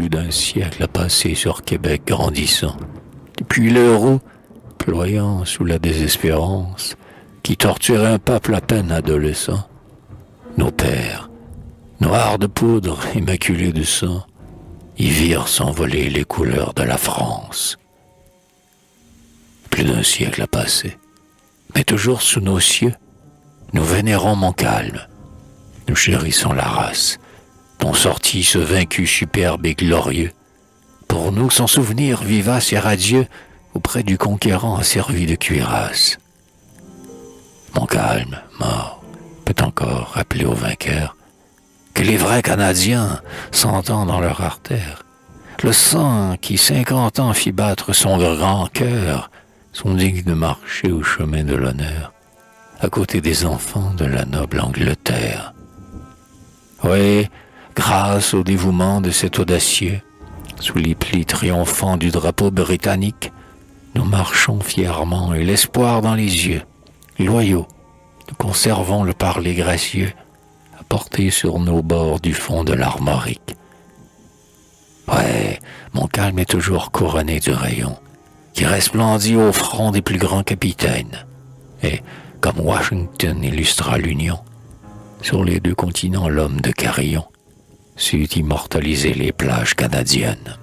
Plus d'un siècle a passé sur Québec grandissant. Depuis l'heure où, ployant sous la désespérance, qui torturait un peuple à peine adolescent, nos pères, noirs de poudre, immaculés de sang, y virent s'envoler les couleurs de la France. Plus d'un siècle a passé, mais toujours sous nos cieux, nous vénérons Montcalm, nous chérissons la race, dont sortit ce vaincu superbe et glorieux. Pour nous, son souvenir vivace et radieux, auprès du conquérant asservi de cuirasse. Montcalm, mort, peut encore rappeler aux vainqueurs que les vrais Canadiens sentant dans leur artère le sang qui 50 ans fit battre son grand cœur, sont dignes de marcher au chemin de l'honneur, à côté des enfants de la noble Angleterre. Oui, grâce au dévouement de cet audacieux, sous les plis triomphants du drapeau britannique, nous marchons fièrement et l'espoir dans les yeux. Loyaux, nous conservons le parler gracieux, apporté sur nos bords du fond de l'Armorique. Ouais, Montcalm est toujours couronné du rayon, qui resplendit au front des plus grands capitaines. Et, comme Washington illustra l'Union, sur les deux continents l'homme de Carillon sut immortaliser les plages canadiennes.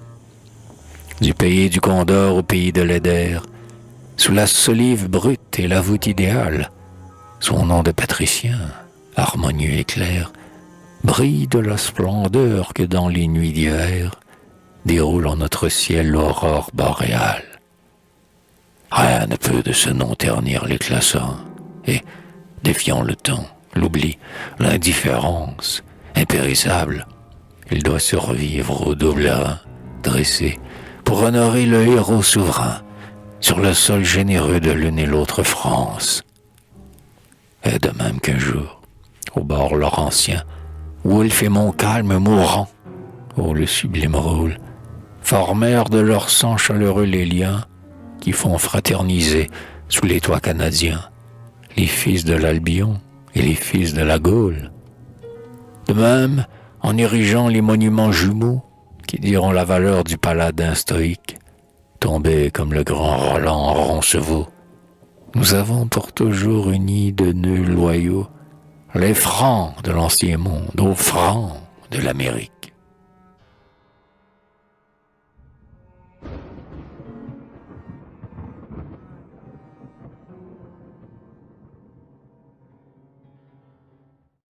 Du pays du Condor au pays de l'Eider, sous la solive brute et la voûte idéale, son nom de patricien, harmonieux et clair, brille de la splendeur que dans les nuits d'hiver déroule en notre ciel l'aurore boréale. Rien ne peut de ce nom ternir l'éclatant, et, défiant le temps, l'oubli, l'indifférence, impérissable, il doit survivre au double rang, dressé, pour honorer le héros souverain, sur le sol généreux de l'une et l'autre France. Et de même qu'un jour, au bord laurentien, Wolfe et Montcalm mourant, ô le sublime rôle, formèrent de leur sang chaleureux les liens qui font fraterniser sous les toits canadiens les fils de l'Albion et les fils de la Gaule. De même, en érigeant les monuments jumeaux qui diront la valeur du paladin stoïque, tombé comme le grand Roland en Roncevaux, nous avons pour toujours unis de nœuds loyaux les Francs de l'Ancien Monde aux Francs de l'Amérique.